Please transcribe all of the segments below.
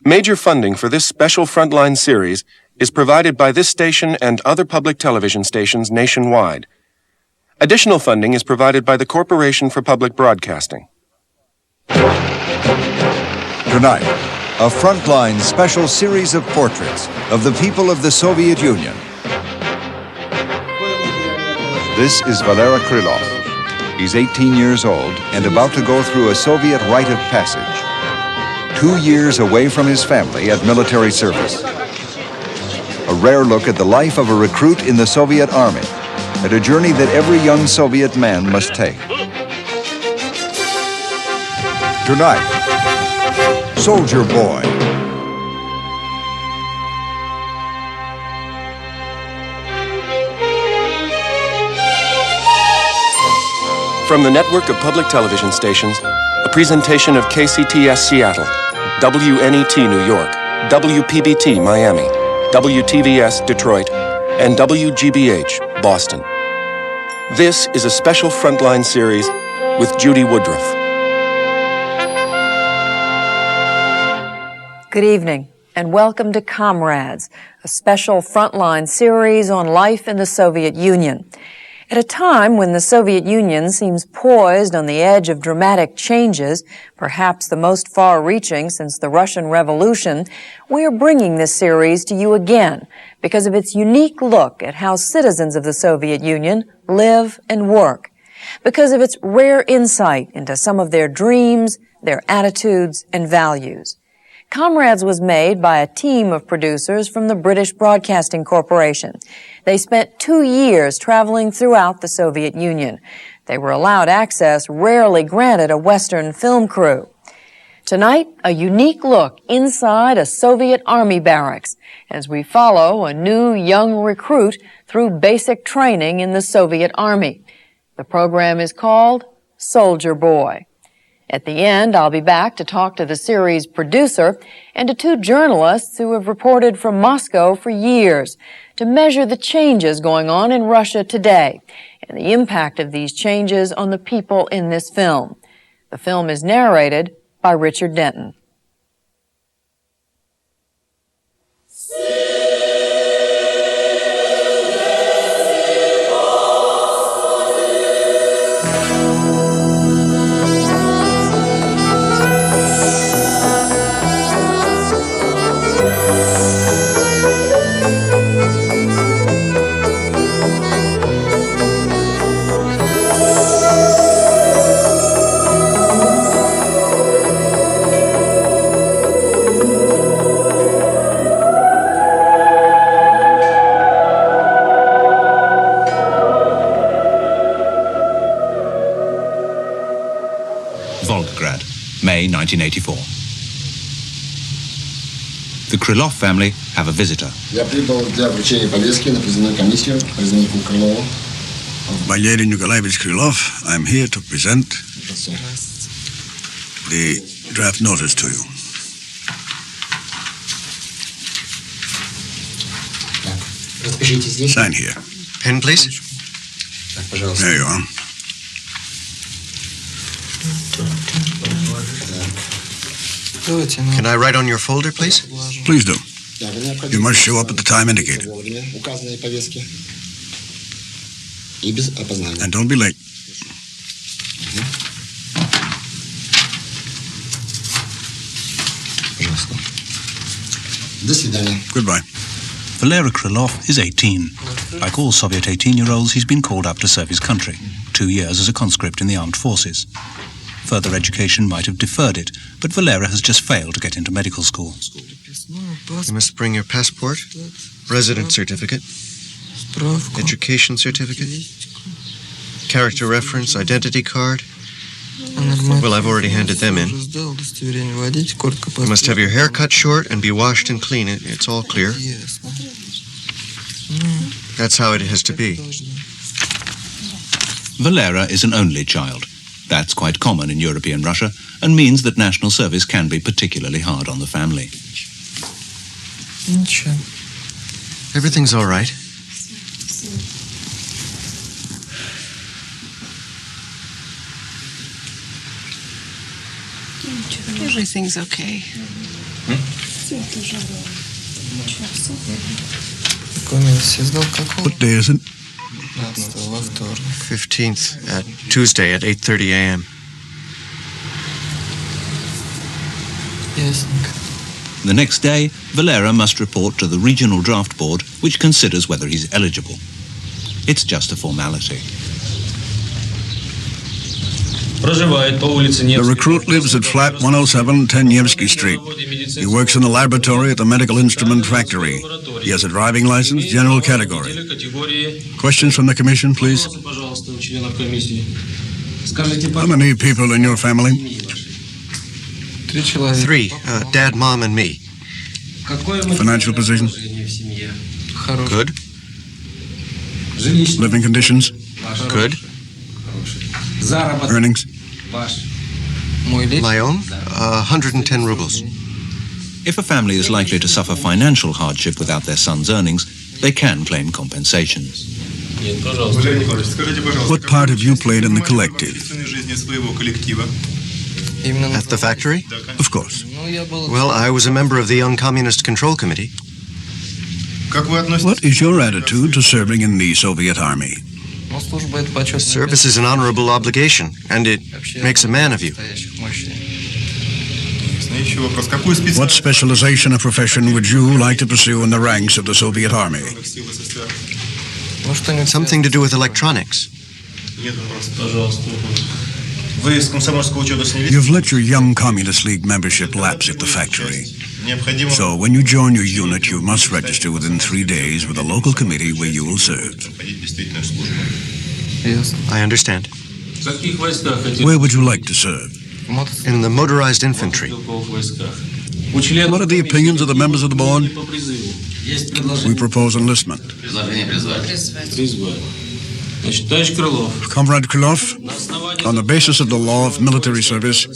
Major funding for this special Frontline series is provided by this station and other public television stations nationwide. Additional funding is provided by the Corporation for Public Broadcasting. Tonight, a Frontline special series of portraits of the people of the Soviet Union. This is Valera Krylov. He's 18 years old and about to go through a Soviet rite of passage. 2 years away from his family at military service. A rare look at the life of a recruit in the Soviet Army, at a journey that every young Soviet man must take. Tonight, Soldier Boy. From the network of public television stations, a presentation of KCTS Seattle, WNET New York, WPBT Miami, WTVS Detroit, and WGBH Boston. This is a special Frontline series with Judy Woodruff. Good evening, and welcome to Comrades, a special Frontline series on life in the Soviet Union. At a time when the Soviet Union seems poised on the edge of dramatic changes, perhaps the most far-reaching since the Russian Revolution, we are bringing this series to you again because of its unique look at how citizens of the Soviet Union live and work, because of its rare insight into some of their dreams, their attitudes, and values. Comrades was made by a team of producers from the British Broadcasting Corporation. They spent 2 years traveling throughout the Soviet Union. They were allowed access rarely granted a Western film crew. Tonight, a unique look inside a Soviet Army barracks as we follow a new young recruit through basic training in the Soviet Army. The program is called Soldier Boy. At the end, I'll be back to talk to the series producer and to 2 journalists who have reported from Moscow for years to measure the changes going on in Russia today and the impact of these changes on the people in this film. The film is narrated by Richard Denton. May 1984. The Krylov family have a visitor. Valery Nikolaevich Krylov, I'm here to present the draft notice to you. Sign here. Pen, please. There you are. Can I write on your folder, please? Please do. You must show up at the time indicated. And don't be late. Goodbye. Valera Krylov is 18. Like all Soviet 18-year-olds, he's been called up to serve his country. 2 years as a conscript in the armed forces. Further education might have deferred it, but Valera has just failed to get into medical school. You must bring your passport, residence certificate, education certificate, character reference, identity card. Well, I've already handed them in. You must have your hair cut short and be washed and clean. It's all clear. That's how it has to be. Valera is an only child. That's quite common in European Russia and means that national service can be particularly hard on the family. Everything's all right. Everything's okay. What day is it? 15th, at Tuesday at 8:30 a.m. The next day, Valera must report to the Regional Draft Board, which considers whether he's eligible. It's just a formality. The recruit lives at flat 107 10 Nevsky Street. He works in the laboratory at the medical instrument factory. He has a driving license, general category. Questions from the commission, please? How many people in your family? 3, Dad, Mom, and me. Financial position? Good. Living conditions? Good. Earnings? My own? 110 rubles. If a family is likely to suffer financial hardship without their son's earnings, they can claim compensation. What part have you played in the collective? At the factory? Of course. Well, I was a member of the Young Communist Control Committee. What is your attitude to serving in the Soviet Army? Service is an honorable obligation, and it makes a man of you. What specialization or profession would you like to pursue in the ranks of the Soviet Army? Something to do with electronics. You've let your Young Communist League membership lapse at the factory. So when you join your unit, you must register within 3 days with a local committee where you will serve. I understand. Where would you like to serve? In the motorized infantry. What are the opinions of the members of the board? We propose enlistment. Comrade Krylov, on the basis of the law of military service,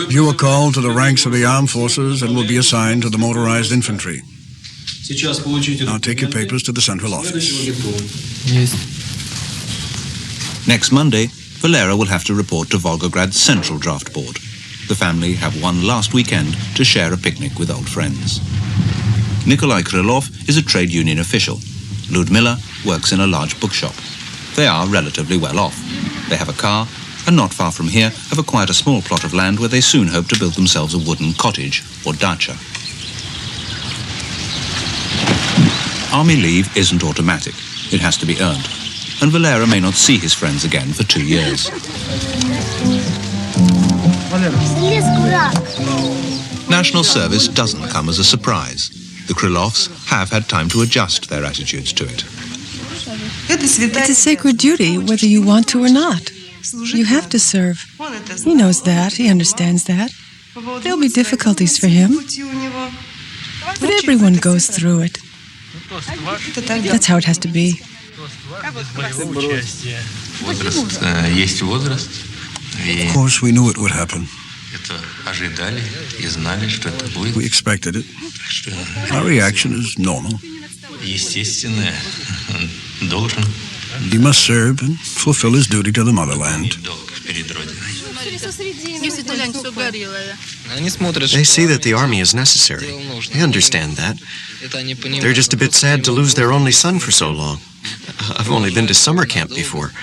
you are called to the ranks of the armed forces and will be assigned to the motorized infantry. Now take your papers to the central office. Next Monday, Valera will have to report to Volgograd's Central Draft Board. The family have one last weekend to share a picnic with old friends. Nikolai Krylov is a trade union official. Ludmila works in a large bookshop. They are relatively well off. They have a car, and not far from here have acquired a small plot of land where they soon hope to build themselves a wooden cottage, or dacha. Army leave isn't automatic. It has to be earned. And Valera may not see his friends again for 2 years. National service doesn't come as a surprise. The Krylovs have had time to adjust their attitudes to it. It's a sacred duty, whether you want to or not. You have to serve. He knows that. He understands that. There'll be difficulties for him. But everyone goes through it. That's how it has to be. Of course, we knew it would happen. We expected it. Our reaction is normal. He must serve and fulfill his duty to the motherland. They see that the army is necessary. They understand that. They're just a bit sad to lose their only son for so long. I've only been to summer camp before.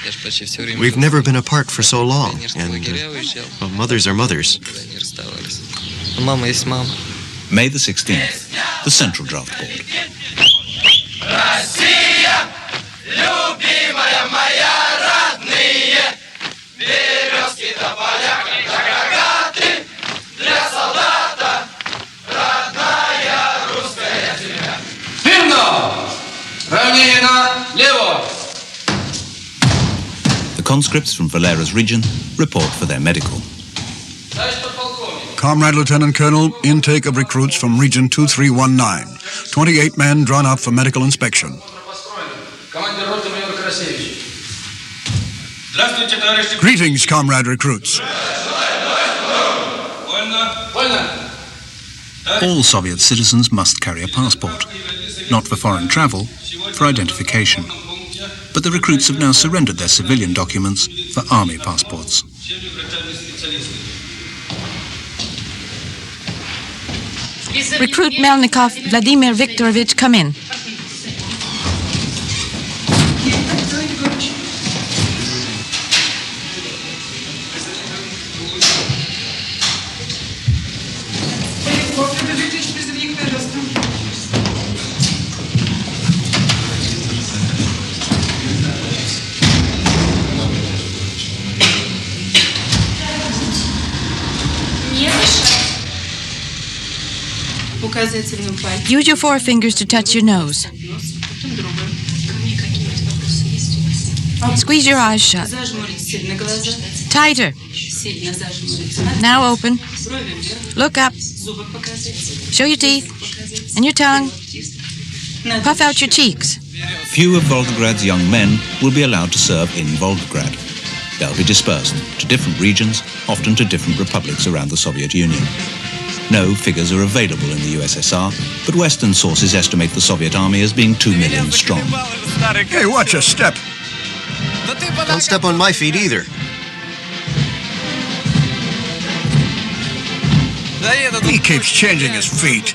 We've never been apart for so long, and well, mothers are mothers. May the 16th, the Central Draft Board. The conscripts from Valera's region report for their medical. Comrade Lieutenant Colonel, intake of recruits from Region 2319. 28 men drawn up for medical inspection. Greetings, comrade recruits. All Soviet citizens must carry a passport, not for foreign travel, for identification. But the recruits have now surrendered their civilian documents for army passports. Recruit Melnikov Vladimir Viktorovich, come in. Use your forefingers to touch your nose. Squeeze your eyes shut. Tighter. Now open. Look up. Show your teeth and your tongue. Puff out your cheeks. Few of Volgograd's young men will be allowed to serve in Volgograd. They'll be dispersed to different regions, often to different republics around the Soviet Union. No figures are available in the USSR, but Western sources estimate the Soviet army as being 2 million strong. Hey, watch your step. Don't step on my feet either. He keeps changing his feet.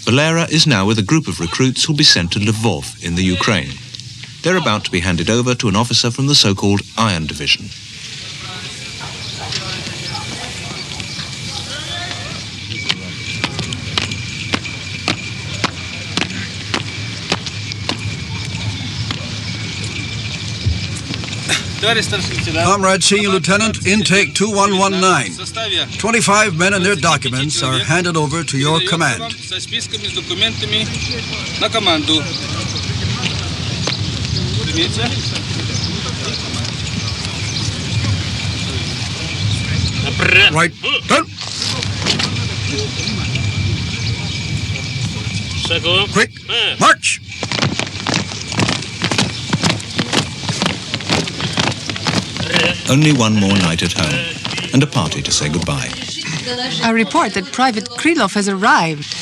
Valera is now with a group of recruits who'll be sent to Lvov in the Ukraine. They're about to be handed over to an officer from the so-called Iron Division. Comrade Senior Lieutenant, intake 2119. 25 men and their documents are handed over to your command. Right. Done. Quick. March. Only one more night at home, and a party to say goodbye. I report that Private Krylov has arrived.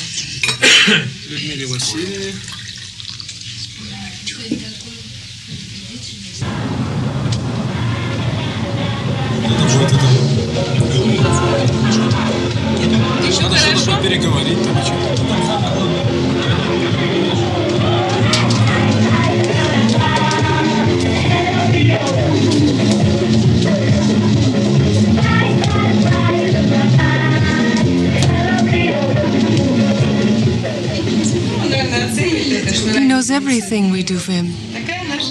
He knows everything we do for him.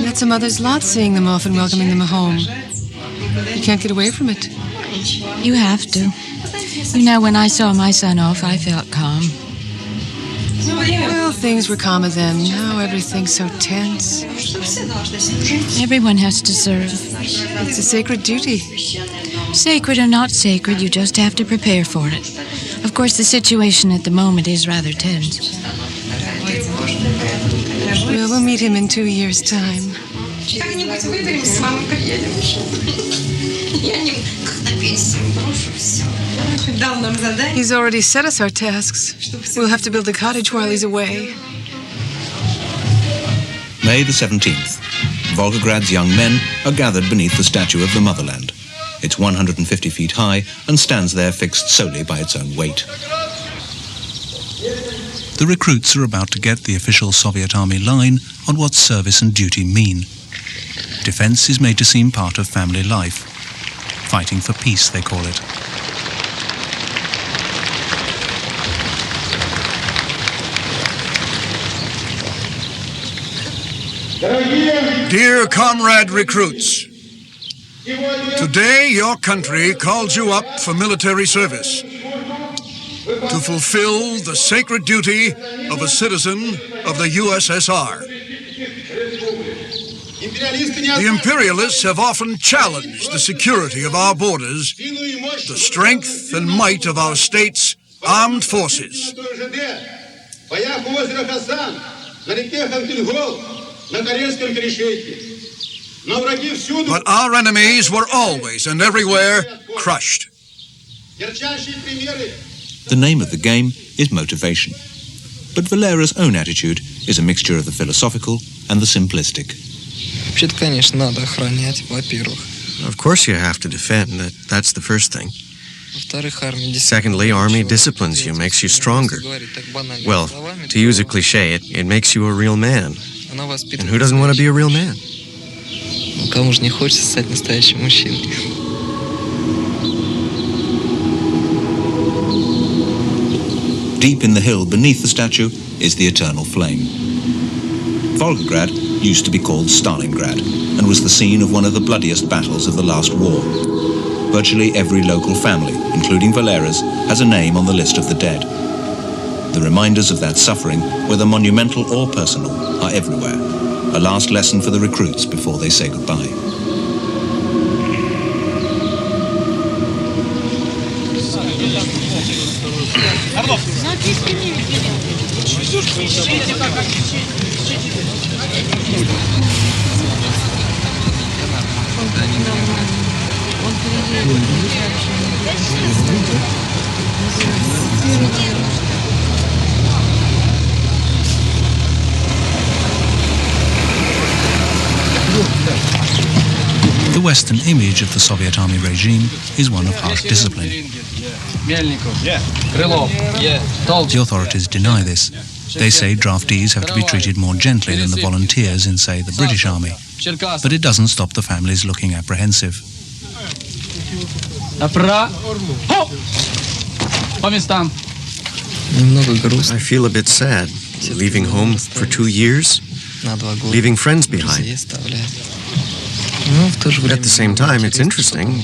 That's a mother's lot, seeing them off and welcoming them home. You can't get away from it. You have to. You know, when I saw my son off, I felt calm. Well, things were calmer then. Now everything's so tense. Everyone has to serve. It's a sacred duty. Sacred or not sacred, you just have to prepare for it. Of course, the situation at the moment is rather tense. Well, we'll meet him in 2 years' time. He's already set us our tasks. We'll have to build a cottage while he's away. May the 17th. Volgograd's young men are gathered beneath the statue of the motherland. It's 150 feet high and stands there fixed solely by its own weight. The recruits are about to get the official Soviet army line on what service and duty mean. Defense is made to seem part of family life. Fighting for peace, they call it. Dear comrade recruits, today your country calls you up for military service to fulfill the sacred duty of a citizen of the USSR. The imperialists have often challenged the security of our borders, the strength and might of our state's armed forces. But our enemies were always and everywhere crushed. The name of the game is motivation. But Valera's own attitude is a mixture of the philosophical and the simplistic. Вообще-то, конечно, надо охранять, во-первых. Of course you have to defend. That's the first thing. Secondly, Army disciplines you, makes you stronger. Well, to use a cliche, it makes you a real man. And who doesn't want to be a real man? Кому же не хочется стать настоящим мужчиной? Deep in the hill beneath the statue is the eternal flame. Volgograd used to be called Stalingrad and was the scene of one of the bloodiest battles of the last war. Virtually every local family, including Valera's, has a name on the list of the dead. The reminders of that suffering, whether monumental or personal, are everywhere. A last lesson for the recruits before they say goodbye. The Western image of the Soviet army regime is one of harsh discipline. The authorities deny this. They say draftees have to be treated more gently than the volunteers in, say, the British Army. But it doesn't stop the families looking apprehensive. I feel a bit sad. Leaving home for 2 years, leaving friends behind. At the same time, it's interesting.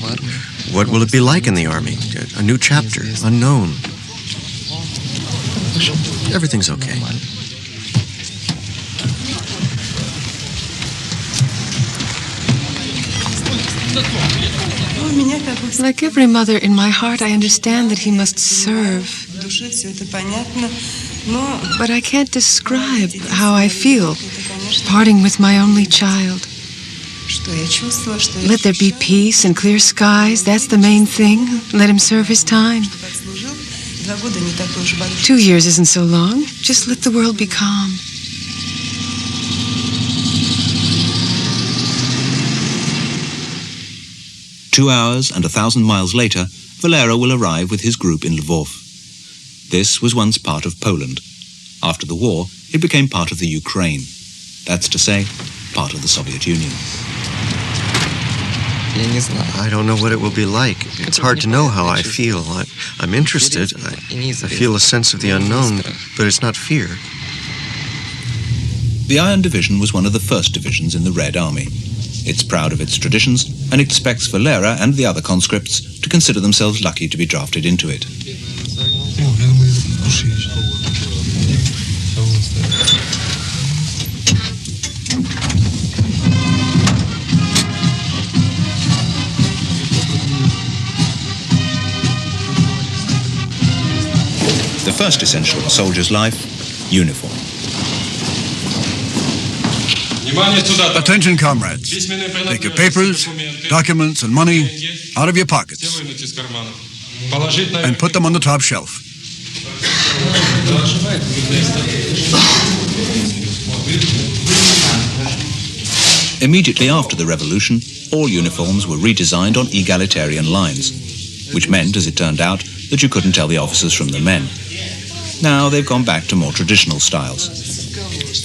What will it be like in the Army? A new chapter, unknown. Everything's okay. Like every mother, in my heart, I understand that he must serve. But I can't describe how I feel, parting with my only child. Let there be peace and clear skies. That's the main thing. Let him serve his time. 2 years isn't so long. Just let the world be calm. Two hours and 1,000 miles later, Valera will arrive with his group in Lvov. This was once part of Poland. After the war, it became part of the Ukraine. That's to say, part of the Soviet Union. I don't know what it will be like. It's hard to know how I feel. I'm interested. I feel a sense of the unknown, but it's not fear. The Iron Division was one of the first divisions in the Red Army. It's proud of its traditions and expects Valera and the other conscripts to consider themselves lucky to be drafted into it. The first essential in a soldier's life, uniform. Attention, comrades. Take your papers, documents, and money out of your pockets and put them on the top shelf. Immediately after the revolution, all uniforms were redesigned on egalitarian lines, which meant, as it turned out, that you couldn't tell the officers from the men. Now they've gone back to more traditional styles.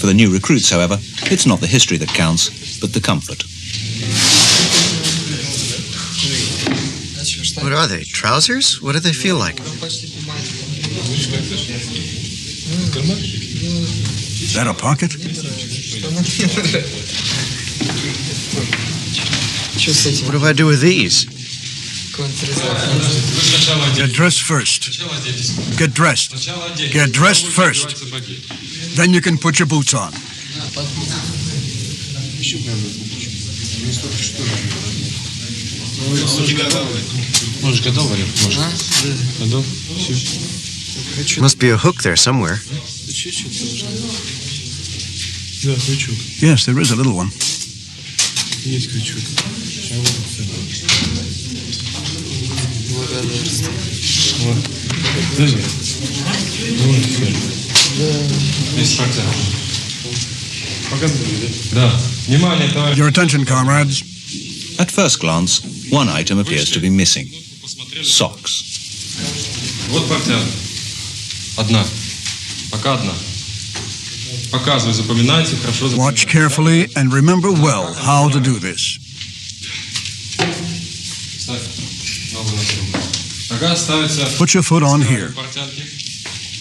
For the new recruits, however, it's not the history that counts, but the comfort. What are they, trousers? What do they feel like? Is that a pocket? What do I do with these? Get dressed first. Get dressed. Get dressed first. Then you can put your boots on. Must be a hook there somewhere. Yes, there is a little one. Your attention, comrades. At first glance, one item appears to be missing: socks. Вот портянка. Одна. Пока одна. Показывай, запоминайте, хорошо запоминайте. Watch carefully and remember well how to do this. Ставь ногу на стол. Нога ставится. Put your foot on here,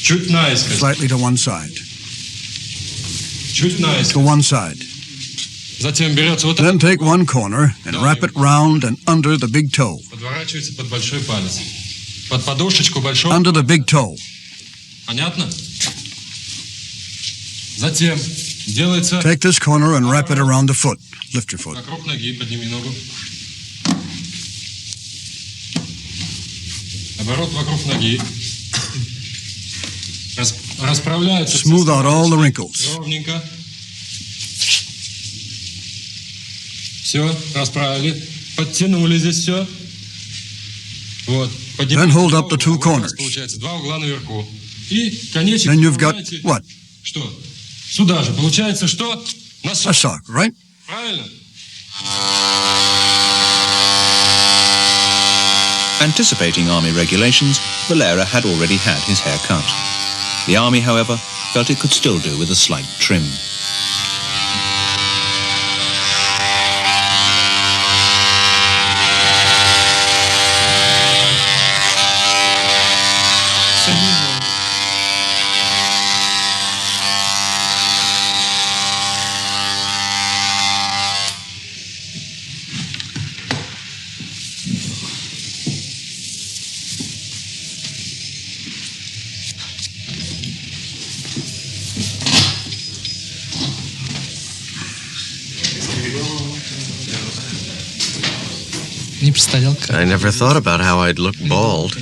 Чуть наискось. slightly to one side. Чуть наискось. To one side. Затем берется вот Then take one corner and wrap it round and under the big toe. подворачивается под большой палец. Под подушечку большого. Under the big toe. Понятно? Затем делается Take this corner and wrap it around the foot. Lift your foot. вокруг ноги, подними ногу. Оборот вокруг ноги. Расправляется. Smooth out all the wrinkles. Ровненько. Все, расправили. Подтянули здесь все. Вот. Then hold up the two corners. Получается два угла наверху. И конечек. Then you've got what? Что? Сюда же. Получается, что? A sock, right? Правильно? Anticipating army regulations, Valera had already had his hair cut. The army, however, felt it could still do with a slight trim. I never thought about how I'd look bald.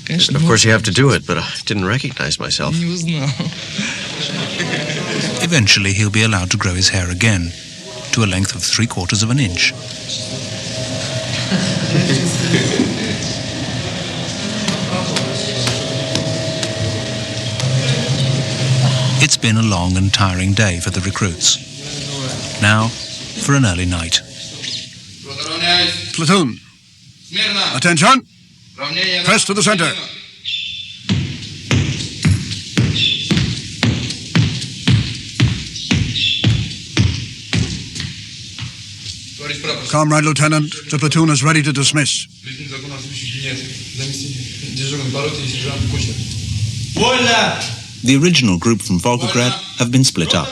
And of course you have to do it, but I didn't recognize myself. Eventually, he'll be allowed to grow his hair again, to a length of 3/4 of an inch. It's been a long and tiring day for the recruits. Now, for an early night. Platoon. Attention. Press to the center. Comrade Lieutenant, the platoon is ready to dismiss. The original group from Volgograd have been split up.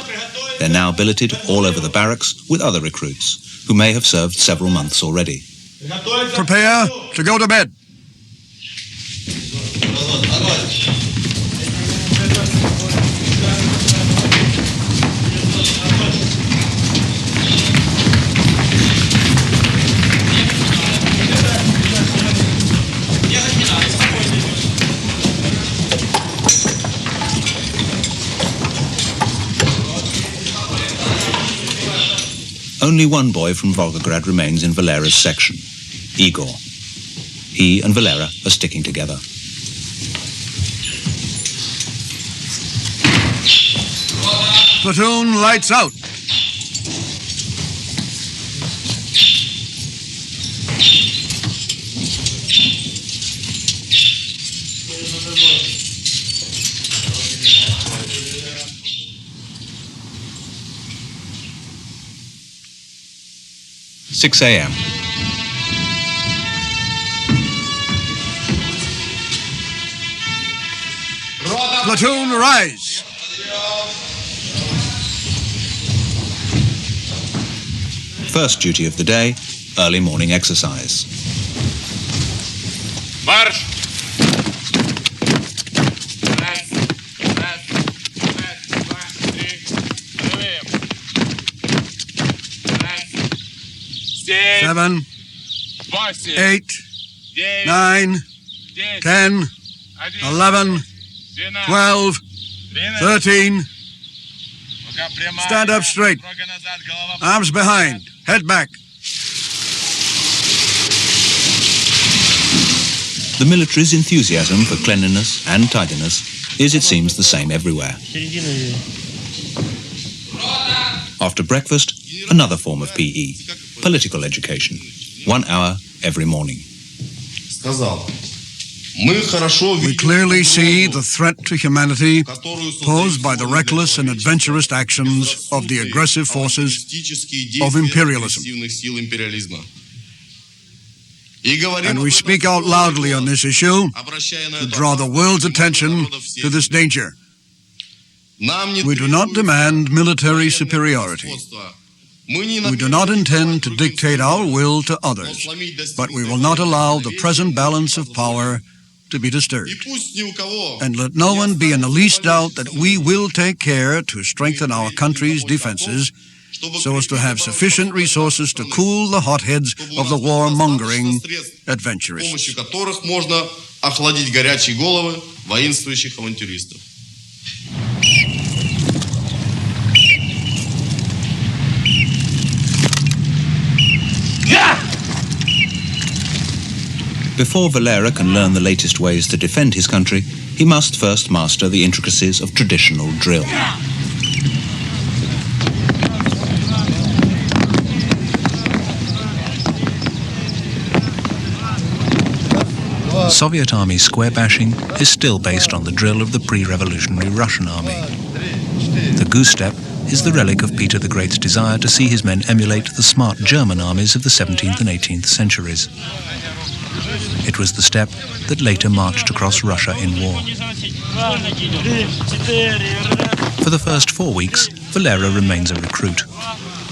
They're now billeted all over the barracks with other recruits who may have served several months already. Prepare to go to bed. Only one boy from Volgograd remains in Valera's section, Igor. He and Valera are sticking together. Platoon, lights out. Six a.m. Platoon, rise. First duty of the day, early morning exercise. March! 7, 8, 9, 10, 11, 12, 13. Stand up straight. Arms behind. Head back. The military's enthusiasm for cleanliness and tidiness is, it seems, the same everywhere. After breakfast, another form of PE, political education, 1 hour every morning. We clearly see the threat to humanity posed by the reckless and adventurous actions of the aggressive forces of imperialism. And we speak out loudly on this issue to draw the world's attention to this danger. We do not demand military superiority. We do not intend to dictate our will to others, but we will not allow the present balance of power to be disturbed. And let no one be in the least doubt that we will take care to strengthen our country's defenses so as to have sufficient resources to cool the hotheads of the war-mongering adventurists. Before Valera can learn the latest ways to defend his country, he must first master the intricacies of traditional drill. Soviet Army square bashing is still based on the drill of the pre-revolutionary Russian army. The goose step is the relic of Peter the Great's desire to see his men emulate the smart German armies of the 17th and 18th centuries. It was the step that later marched across Russia in war. For the first 4 weeks, Valera remains a recruit.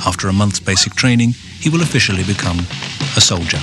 After a month's basic training, he will officially become a soldier.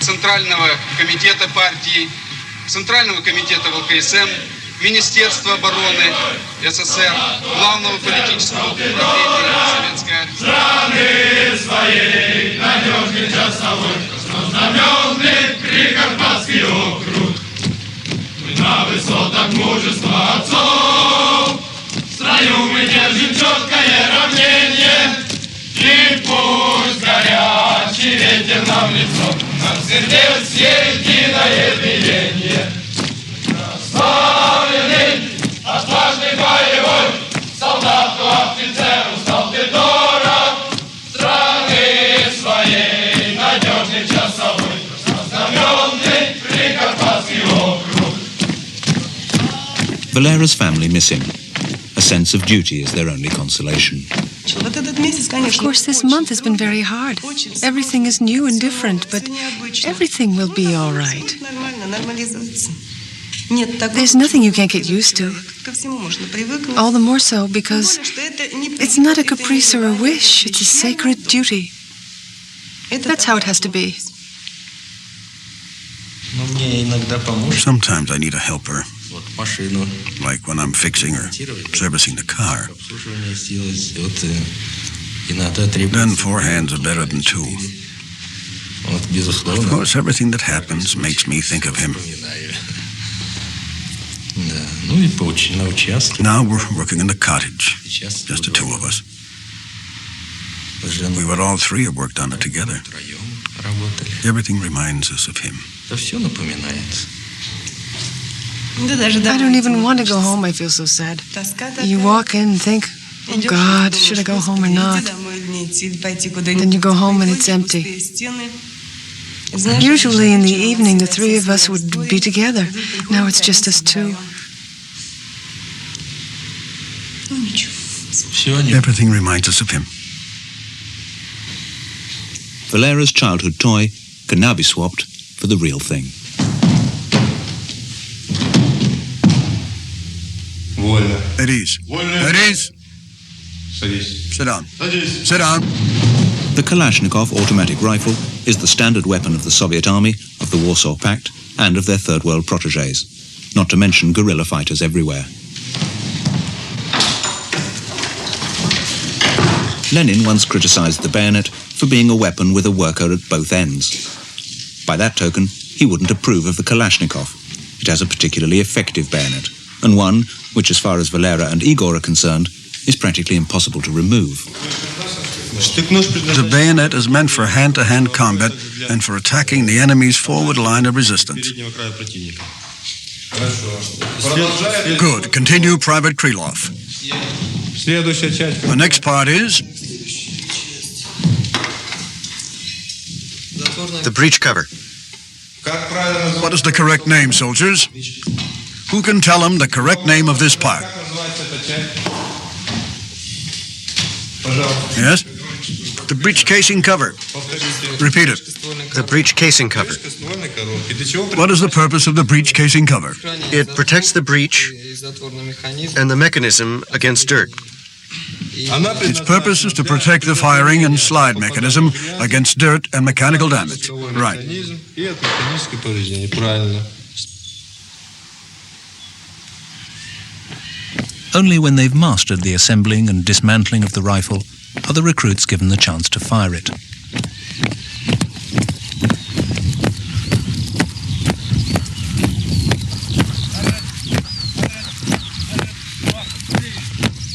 Центрального комитета партии, Центрального комитета ВКСМ, Министерства обороны СССР, Главного политического управления Советской Армии. Страны своей надежный часовой, краснознаменный Прикарпатский округ. Мы на высотах мужества отцов, в строю мы держим четкое равнение, и пусть горячий ветер нам в лицо. Нам сердец единое биение. Прославленный, отважный боевой, солдату, офицеру стал ты дорог. Страны своей надежный часовой, краснознаменный Прикарпатский округ. Valera's family miss him. A sense of duty is their only consolation. Of course, this month has been very hard. Everything is new and different, but everything will be all right. There's nothing you can't get used to. All the more so because it's not a caprice or a wish, it's a sacred duty. That's how it has to be. Sometimes I need a helper, like when I'm fixing or servicing the car. Then 4 hands are better than 2. Of course, everything that happens makes me think of him. Now we're working in the cottage, just the 2 of us. We would all 3 have worked on it together. Everything reminds us of him. I don't even want to go home, I feel so sad. You walk in and think, oh God, should I go home or not? Then you go home and it's empty. Usually in the evening, the 3 of us would be together. Now it's just us 2. Everything reminds us of him. Valera's childhood toy can now be swapped for the real thing. At ease. At ease. Sit down. Sit down. The Kalashnikov automatic rifle is the standard weapon of the Soviet Army, of the Warsaw Pact, and of their Third World protégés, not to mention guerrilla fighters everywhere. Lenin once criticized the bayonet for being a weapon with a worker at both ends. By that token, he wouldn't approve of the Kalashnikov. It has a particularly effective bayonet, and one which, as far as Valera and Igor are concerned, is practically impossible to remove. The bayonet is meant for hand-to-hand combat and for attacking the enemy's forward line of resistance. Good. Continue, Private Krylov. The next part is... The breech cover. What is the correct name, soldiers? Who can tell them the correct name of this part? Yes? The breech casing cover. Repeat it. The breech casing cover. What is the purpose of the breech casing cover? It protects the breech and the mechanism against dirt. Its purpose is to protect the firing and slide mechanism against dirt and mechanical damage. Right. Only when they've mastered the assembling and dismantling of the rifle are the recruits given the chance to fire it.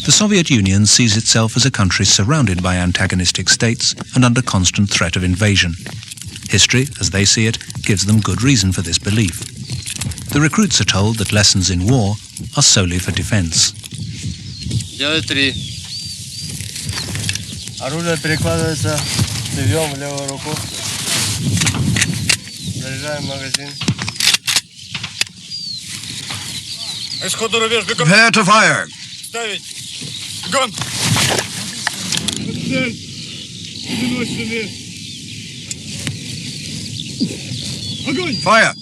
The Soviet Union sees itself as a country surrounded by antagonistic states and under constant threat of invasion. History, as they see it, gives them good reason for this belief. The recruits are told that lessons in war are solely for defense. Делай 3. Оружие перекладывается цевьем в левую руку. Заряжаем магазин. Исходный рубеж, бегом. Prepare to fire. Ставить. Бегом. Цель. Огонь. Fire.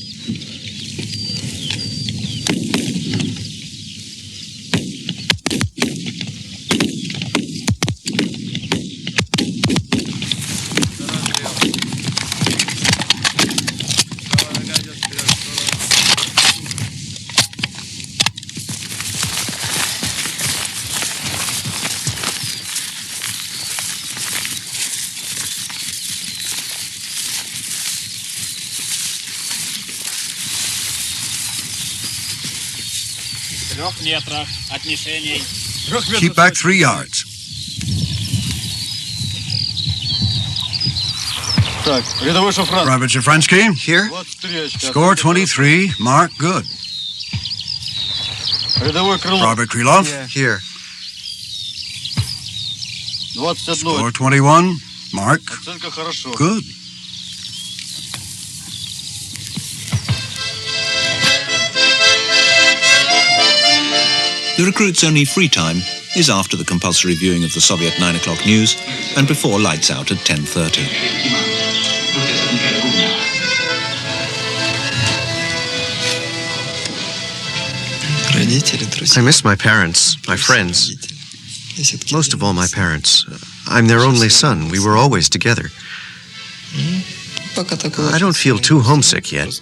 Keep back 3 yards. Private Shafransky. Here? Score 23. Mark. Good. Private Krylov. Here. Score 21. Mark. Good. The recruits' only free time is after the compulsory viewing of the Soviet 9 o'clock news and before lights out at 10:30. I miss my parents, my friends. Most of all, my parents. I'm their only son. We were always together. I don't feel too homesick yet.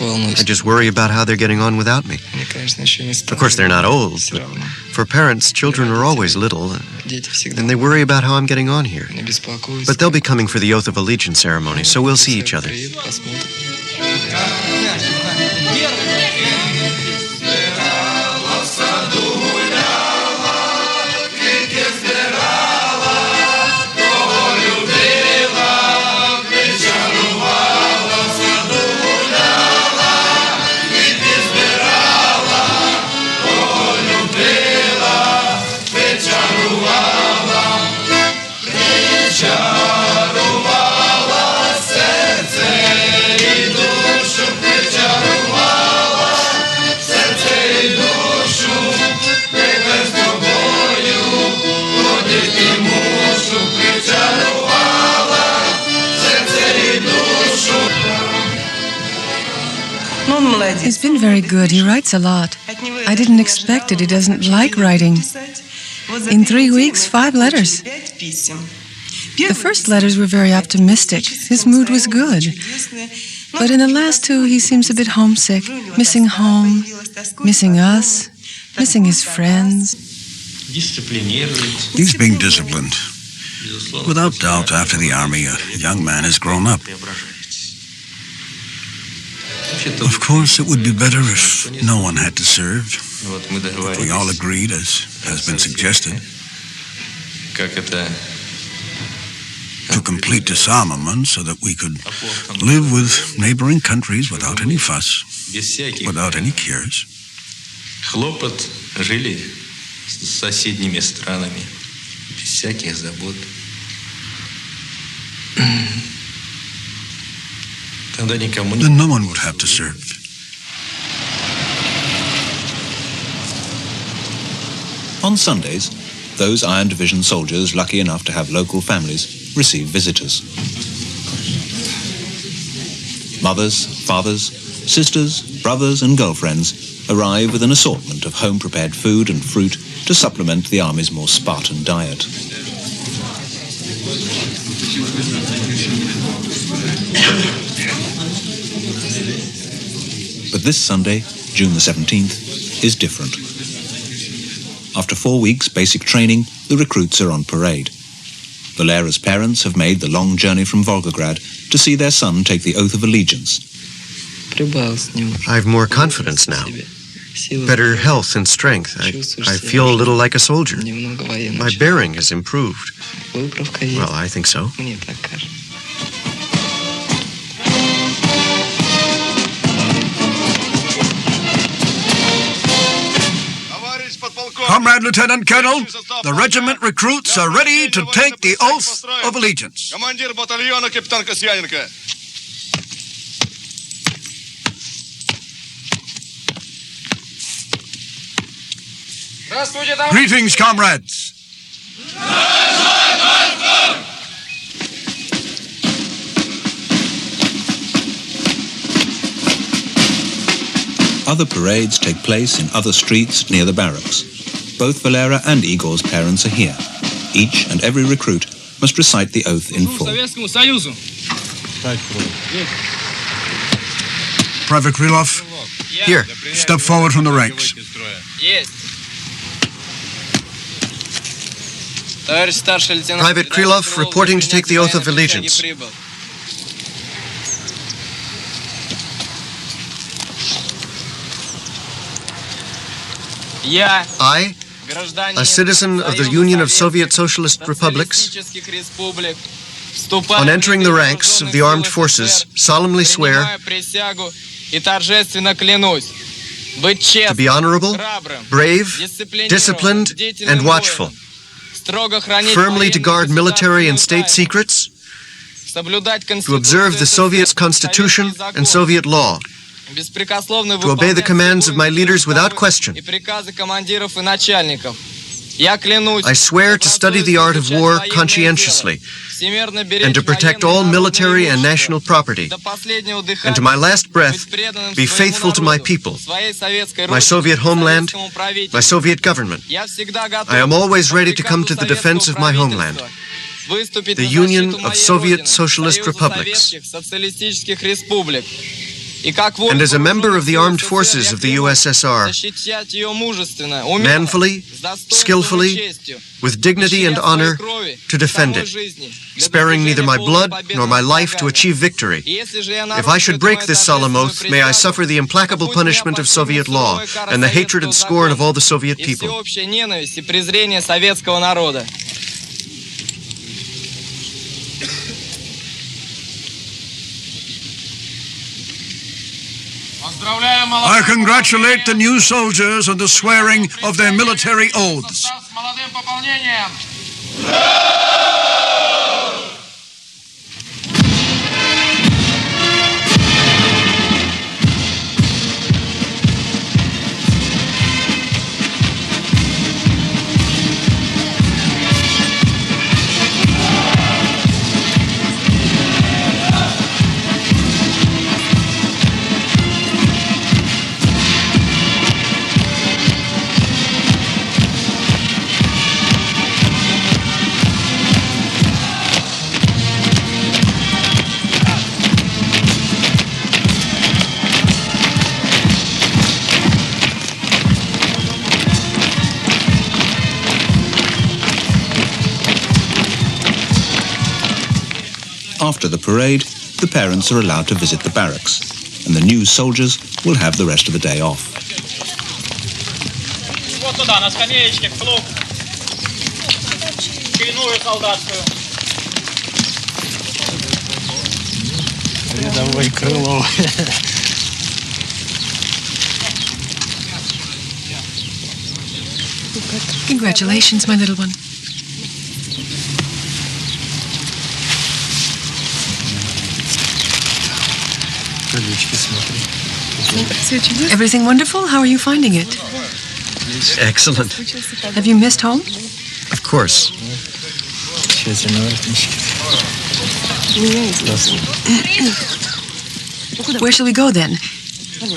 I just worry about how they're getting on without me. Of course, they're not old, but for parents, children are always little, and they worry about how I'm getting on here. But they'll be coming for the Oath of Allegiance ceremony, so we'll see each other. He's been very good. He writes a lot. I didn't expect it. He doesn't like writing. In 3 weeks, 5 letters. The first letters were very optimistic. His mood was good. But in the last 2, he seems a bit homesick, missing home, missing us, missing his friends. He's being disciplined. Without doubt, after the army, a young man has grown up. Of course, it would be better if no one had to serve. If we all agreed, as has been suggested, to complete disarmament so that we could live with neighboring countries without any fuss, without any cares. Жили с соседними странами без всяких забот. Then no one would have to serve. On Sundays, those Iron Division soldiers lucky enough to have local families receive visitors. Mothers, fathers, sisters, brothers and girlfriends arrive with an assortment of home-prepared food and fruit to supplement the Army's more Spartan diet. But this Sunday, June the 17th, is different. After 4 weeks basic training, the recruits are on parade. Valera's parents have made the long journey from Volgograd to see their son take the oath of allegiance. I have more confidence now. Better health and strength. I feel a little like a soldier. My bearing has improved. Well, I think so. Comrade Lieutenant Colonel, the regiment recruits are ready to take the oath of allegiance. Командир батальона капитан Касьяненко. Greetings, comrades. Other parades take place in other streets near the barracks. Both Valera and Igor's parents are here. Each and every recruit must recite the oath in full. Private Krylov, Here. step forward from the ranks. Private Krylov reporting to take the oath of allegiance. I, a citizen of the Union of Soviet Socialist Republics, on entering the ranks of the armed forces, solemnly swear to be honorable, brave, disciplined, and watchful, firmly to guard military and state secrets, to observe the Soviet Constitution and Soviet law, to obey the commands of my leaders without question. I swear to study the art of war conscientiously and to protect all military and national property, and to my last breath be faithful to my people, my Soviet homeland, my Soviet government. I am always ready to come to the defense of my homeland, the Union of Soviet Socialist Republics. And as a member of the armed forces of the USSR, manfully, skillfully, with dignity and honor, to defend it, sparing neither my blood nor my life to achieve victory. If I should break this solemn oath, may I suffer the implacable punishment of Soviet law and the hatred and scorn of all the Soviet people. I congratulate the new soldiers on the swearing of their military oaths. After the parade, the parents are allowed to visit the barracks, and the new soldiers will have the rest of the day off. Congratulations, my little one. Everything wonderful? How are you finding it? Excellent. Have you missed home? Of course. Where shall we go then?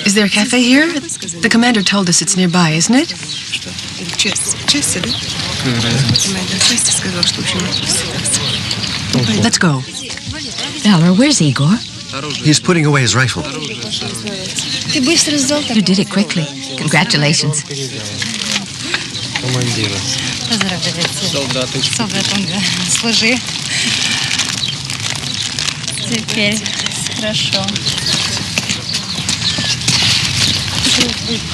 Is there a cafe here? The commander told us it's nearby, isn't it? Let's go. Valor, where's Igor? He's putting away his rifle. You did it quickly. Congratulations.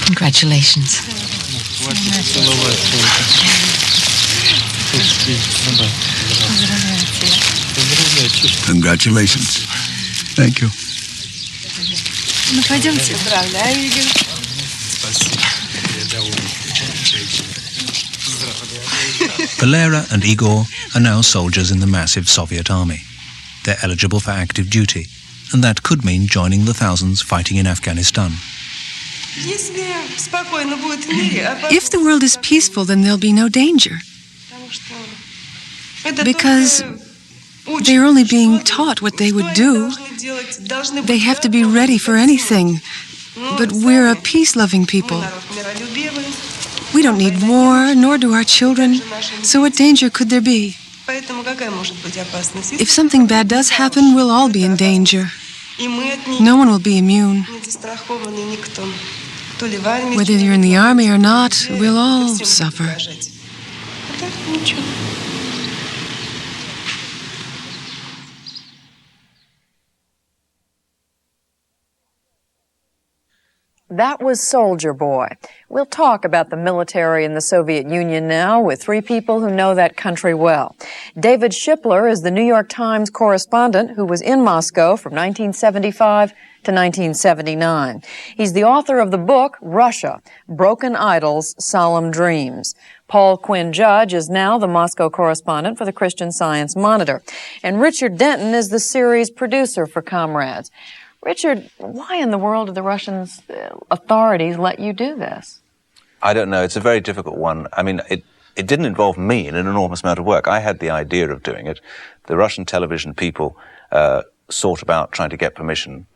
Congratulations. Congratulations. Thank you. Valera and Igor are now soldiers in the massive Soviet army. They're eligible for active duty, and that could mean joining the thousands fighting in Afghanistan. If the world is peaceful, then there'll be no danger. Because they're only being taught what they would do. They have to be ready for anything. But we're a peace-loving people. We don't need war, nor do our children. So what danger could there be? If something bad does happen, we'll all be in danger. No one will be immune. Whether you're in the army or not, we'll all suffer. That was Soldier Boy. We'll talk about the military in the Soviet Union now with three people who know that country well. David Shipler is the New York Times correspondent who was in Moscow from 1975 to 1979. He's the author of the book, Russia, Broken Idols, Solemn Dreams. Paul Quinn Judge is now the Moscow correspondent for the Christian Science Monitor. And Richard Denton is the series producer for Comrades. Richard, why in the world did the Russian authorities let you do this? I don't know. It's a very difficult one. I mean, it didn't involve me in an enormous amount of work. I had the idea of doing it. The Russian television people sought about trying to get permission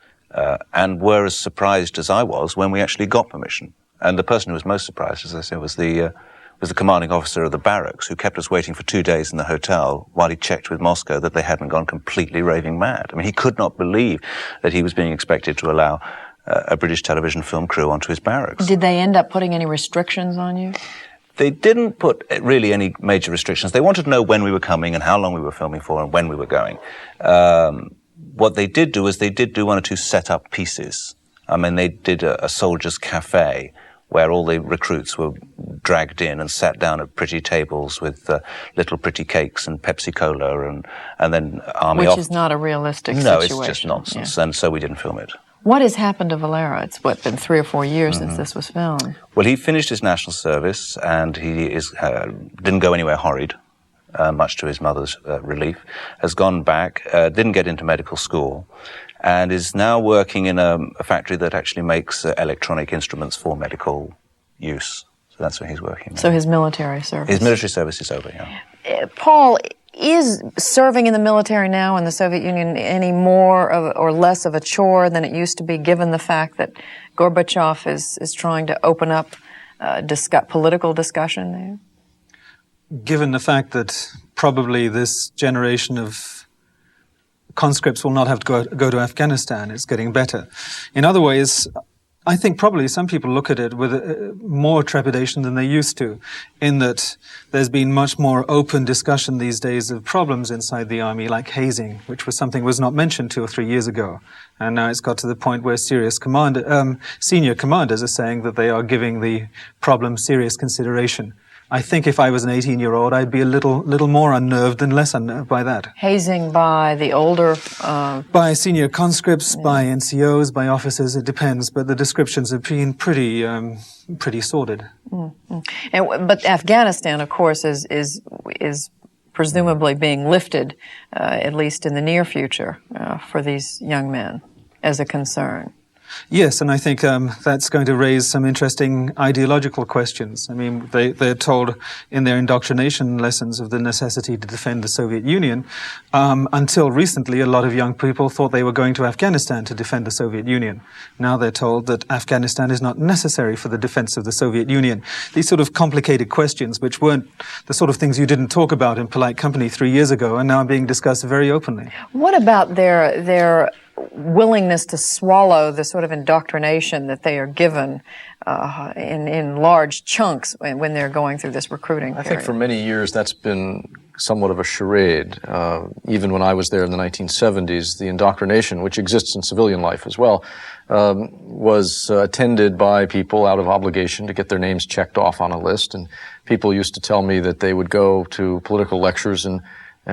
and were as surprised as I was when we actually got permission. And the person who was most surprised, as I said, was the commanding officer of the barracks, who kept us waiting for 2 days in the hotel while he checked with Moscow that they hadn't gone completely raving mad. I mean, he could not believe that he was being expected to allow a British television film crew onto his barracks. Did they end up putting any restrictions on you? They didn't put really any major restrictions. They wanted to know when we were coming and how long we were filming for and when we were going. What they did do is they did do one or two set-up pieces. I mean, they did a soldier's cafe where all the recruits were dragged in and sat down at pretty tables with little pretty cakes and Pepsi Cola and then army off. Which is not a realistic situation. situation. No, it's just nonsense, Yeah. And so we didn't film it. What has happened to Valera? It's, been 3 or 4 years since this was filmed. Well, he finished his national service and he didn't go anywhere horrid, much to his mother's relief, has gone back, didn't get into medical school, and is now working in a factory that actually makes electronic instruments for medical use. So that's where he's working now. So his military service. His military service is over, yeah. Paul, is serving in the military now in the Soviet Union any more or less of a chore than it used to be, given the fact that Gorbachev is trying to open up political discussion there? Given the fact that probably this generation of conscripts will not have to go to Afghanistan, it's getting better. In other ways, I think probably some people look at it with more trepidation than they used to, in that there's been much more open discussion these days of problems inside the army, like hazing, which was something was not mentioned 2 or 3 years ago. And now it's got to the point where senior commanders are saying that they are giving the problem serious consideration. I think if I was an 18-year-old, I'd be a little more unnerved than less unnerved by that. Hazing by the older... By senior conscripts, by NCOs, by officers, it depends, but the descriptions have been pretty sordid. Mm-hmm. But Afghanistan, of course, is presumably being lifted, at least in the near future, for these young men as a concern. Yes, and I think that's going to raise some interesting ideological questions. I mean, they're told in their indoctrination lessons of the necessity to defend the Soviet Union. Until recently, a lot of young people thought they were going to Afghanistan to defend the Soviet Union. Now they're told that Afghanistan is not necessary for the defense of the Soviet Union. These sort of complicated questions, which weren't the sort of things you didn't talk about in polite company 3 years ago, are now being discussed very openly. What about their willingness to swallow the sort of indoctrination that they are given in large chunks when they're going through this recruiting period? I think for many years that's been somewhat of a charade. Even when I was there in the 1970s, the indoctrination, which exists in civilian life as well, was attended by people out of obligation to get their names checked off on a list. And people used to tell me that they would go to political lectures and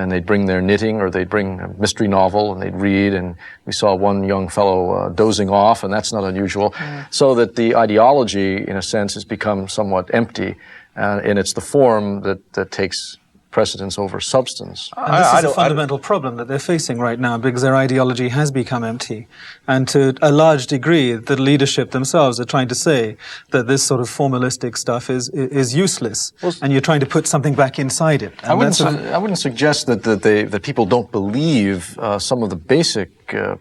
they'd bring their knitting, or they'd bring a mystery novel and they'd read, and we saw one young fellow dozing off, and that's not unusual. So that the ideology, in a sense, has become somewhat empty, and it's the form that takes precedence over substance. And this is a fundamental problem that they're facing right now, because their ideology has become empty. And to a large degree, the leadership themselves are trying to say that this sort of formalistic stuff is useless, and you're trying to put something back inside it. And I wouldn't suggest that people don't believe some of the basic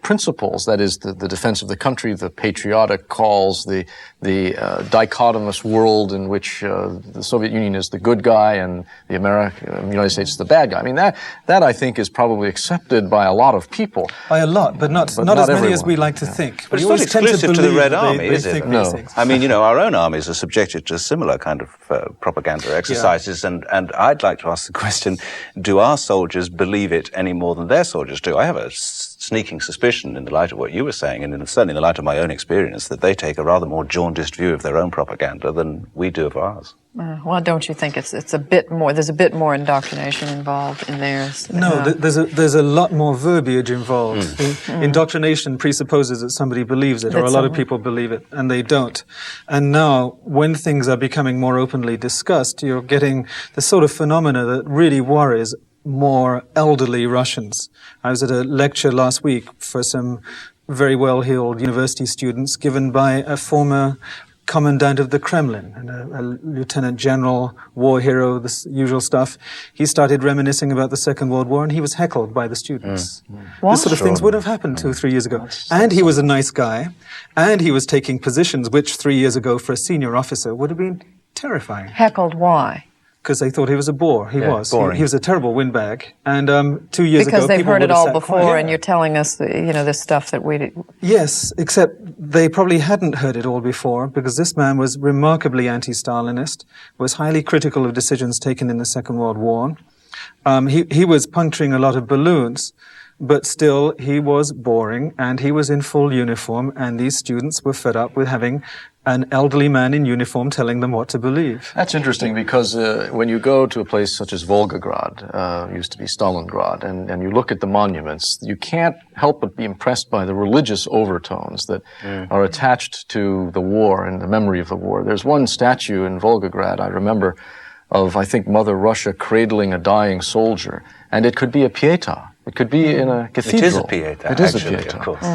principles, that is the defense of the country, the patriotic cause, the dichotomous world in which the Soviet Union is the good guy and the United States is the bad guy. I mean, that I think is probably accepted by a lot of people. By a lot, but not as many as we like to think. But it's not exclusive to the Red Army, is it? No. I mean, our own armies are subjected to similar kind of propaganda exercises, and I'd like to ask the question, do our soldiers believe it any more than their soldiers do? I have a sneaking suspicion, in the light of what you were saying, and certainly in the light of my own experience, that they take a rather more jaundiced view of their own propaganda than we do of ours. Well, don't you think it's a bit more? There's a bit more indoctrination involved in theirs. No, there's a lot more verbiage involved. Indoctrination presupposes that somebody believes it, or a lot of people believe it, and they don't. And now, when things are becoming more openly discussed, you're getting the sort of phenomena that really worries more elderly Russians. I was at a lecture last week for some very well-heeled university students given by a former commandant of the Kremlin, and a lieutenant general, war hero, this usual stuff. He started reminiscing about the Second World War, and he was heckled by the students. This sort of things would have happened 2 or 3 years ago. And he was a nice guy, and he was taking positions which 3 years ago for a senior officer would have been terrifying. Heckled, why? Because they thought he was a bore. He was. He was a terrible windbag. And 2 years ago, because they've heard it all before, quiet. and you're telling us, this stuff that we did. Yes, except they probably hadn't heard it all before, because this man was remarkably anti-Stalinist, was highly critical of decisions taken in the Second World War. He was puncturing a lot of balloons, but still he was boring, and he was in full uniform, and these students were fed up with having an elderly man in uniform telling them what to believe. That's interesting, because when you go to a place such as Volgograd, used to be Stalingrad, and you look at the monuments, you can't help but be impressed by the religious overtones that are attached to the war and the memory of the war. There's one statue in Volgograd, I remember, of, I think, Mother Russia cradling a dying soldier, and it could be a Pietà. It could be in a cathedral. It is a Pietà, actually, of course.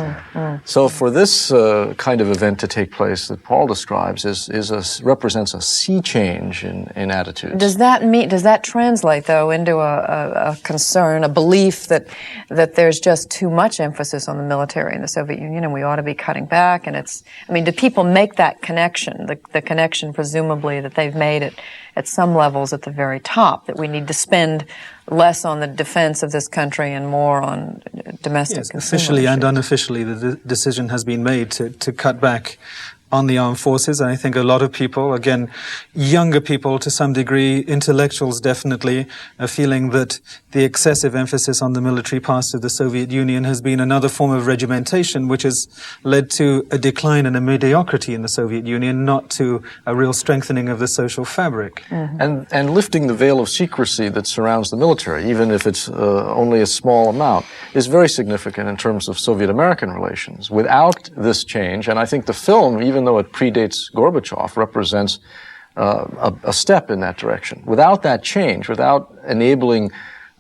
So for this kind of event to take place that Paul describes represents a sea change in attitudes. Does that translate, though, into a concern, a belief that there's just too much emphasis on the military in the Soviet Union and we ought to be cutting back? And do people make that connection, the connection presumably that they've made at some levels at the very top, that we need to spend less on the defense of this country and more on domestic? Yes, officially and unofficially, the decision has been made to cut back on the armed forces. And I think a lot of people, again, younger people to some degree, intellectuals definitely, are feeling that the excessive emphasis on the military past of the Soviet Union has been another form of regimentation, which has led to a decline and a mediocrity in the Soviet Union, not to a real strengthening of the social fabric. Mm-hmm. And lifting the veil of secrecy that surrounds the military, even if it's only a small amount, is very significant in terms of Soviet-American relations. Without this change, and I think the film, even though it predates Gorbachev, represents a step in that direction. Without that change, without enabling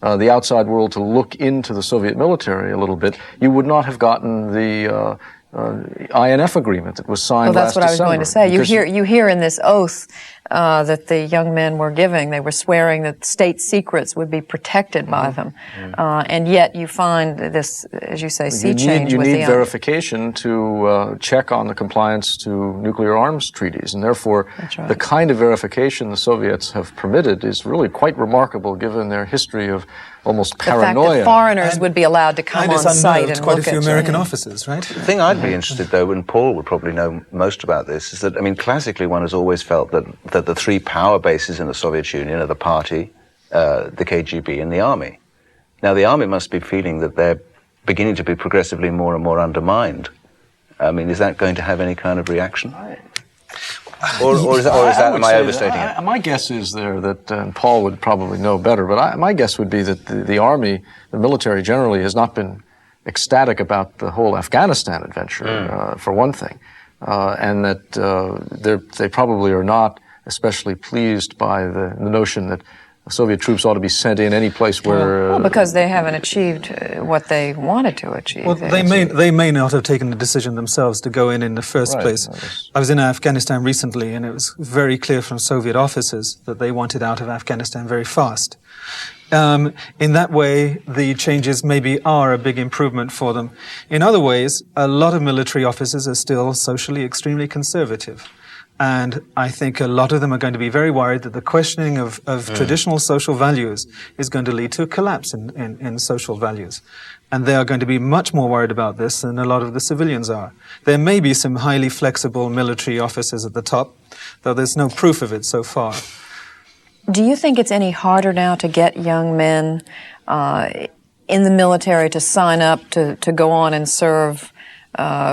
the outside world to look into the Soviet military a little bit, you would not have gotten the INF agreement that was signed last December. Well, that's what I was going to say. You hear in this oath that the young men were giving, they were swearing that state secrets would be protected by them. And yet you find this, as you say, sea change with the... You need verification to check on the compliance to nuclear arms treaties. And therefore, the kind of verification the Soviets have permitted is really quite remarkable given their history of almost paranoia. The fact that foreigners would be allowed to come on site and quite look a few at American officers, right? The thing I'd be interested, though, and Paul would probably know most about this, is that, I mean, classically one has always felt that the three power bases in the Soviet Union are the party, the KGB, and the army. Now, the army must be feeling that they're beginning to be progressively more and more undermined. I mean, is that going to have any kind of reaction? Or is that am I overstating it? My guess is there that Paul would probably know better, but my guess would be that the army, the military generally, has not been ecstatic about the whole Afghanistan adventure, for one thing, and that they probably are not especially pleased by the notion that Soviet troops ought to be sent in any place where... Well, because they haven't achieved what they wanted to achieve. Well, they may not have taken the decision themselves to go in the first place. I was in Afghanistan recently, and it was very clear from Soviet officers that they wanted out of Afghanistan very fast. In that way, the changes maybe are a big improvement for them. In other ways, a lot of military officers are still socially extremely conservative. And I think a lot of them are going to be very worried that the questioning of traditional social values is going to lead to a collapse in social values. And they are going to be much more worried about this than a lot of the civilians are. There may be some highly flexible military officers at the top, though there's no proof of it so far. Do you think it's any harder now to get young men in the military to sign up to go on and serve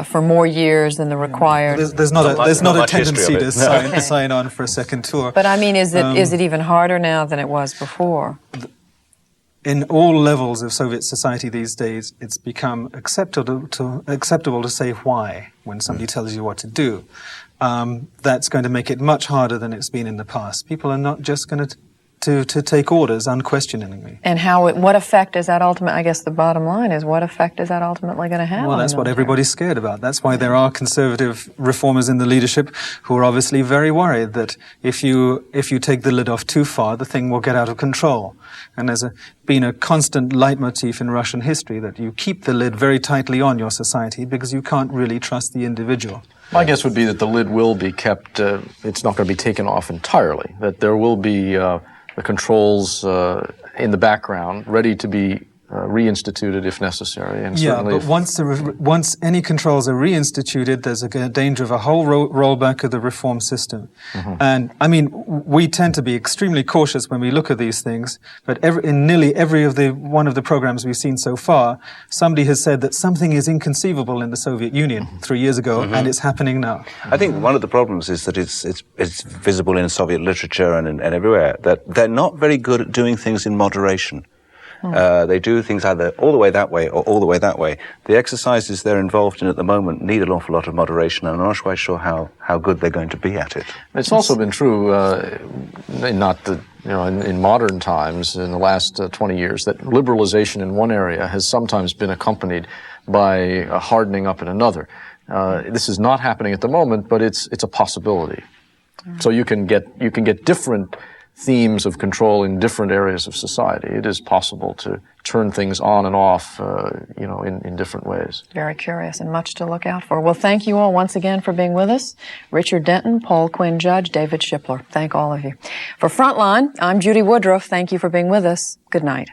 for more years than the required? There's not a tendency to sign on for a second tour. But I mean, is it even harder now than it was before? In all levels of Soviet society these days, it's become acceptable to say why when somebody tells you what to do. That's going to make it much harder than it's been in the past. People are not just going to take orders unquestioningly. And what effect is that ultimately, I guess the bottom line is, what effect is that ultimately going to have? Well, that's what everybody's scared about. That's why there are conservative reformers in the leadership who are obviously very worried that if you take the lid off too far, the thing will get out of control. And there's been a constant leitmotif in Russian history that you keep the lid very tightly on your society because you can't really trust the individual. My guess would be that the lid will be kept, it's not going to be taken off entirely, that there will be the controls in the background, ready to be reinstituted if necessary. And certainly but once any controls are reinstituted, there's a danger of a whole rollback of the reform system. And I mean, we tend to be extremely cautious when we look at these things, but in nearly every one of the programs we've seen so far, somebody has said that something is inconceivable in the Soviet Union 3 years ago, and it's happening now. I think one of the problems is that it's visible in Soviet literature and everywhere, that they're not very good at doing things in moderation. They do things either all the way that way or all the way that way. The exercises they're involved in at the moment need an awful lot of moderation, and I'm not quite sure how good they're going to be at it. It's also been true, in modern times, in the last 20 years, that liberalization in one area has sometimes been accompanied by a hardening up in another. This is not happening at the moment, but it's a possibility. So you can get different themes of control in different areas of society. It is possible to turn things on and off, in different ways. Very curious and much to look out for. Well, thank you all once again for being with us. Richard Denton, Paul Quinn Judge, David Shipler. Thank all of you. For Frontline, I'm Judy Woodruff. Thank you for being with us. Good night.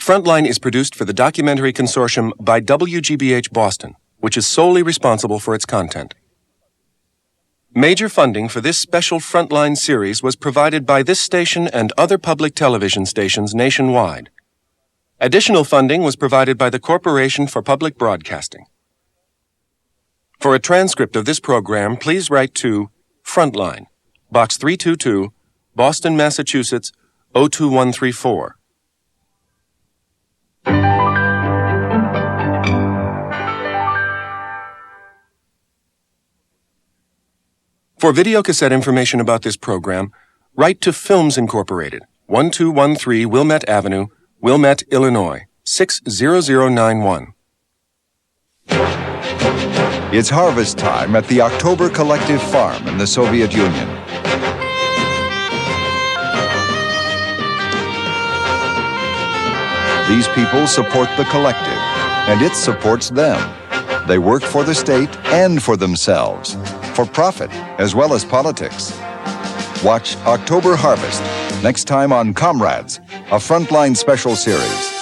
Frontline is produced for the documentary consortium by WGBH Boston, which is solely responsible for its content. Major funding for this special Frontline series was provided by this station and other public television stations nationwide. Additional funding was provided by the Corporation for Public Broadcasting. For a transcript of this program, please write to Frontline, Box 322, Boston, Massachusetts, 02134. For videocassette information about this program, write to Films Incorporated, 1213 Wilmette Avenue, Wilmette, Illinois, 60091. It's harvest time at the October Collective Farm in the Soviet Union. These people support the collective, and it supports them. They work for the state and for themselves, for profit as well as politics. Watch October Harvest next time on Comrades, a Frontline special series.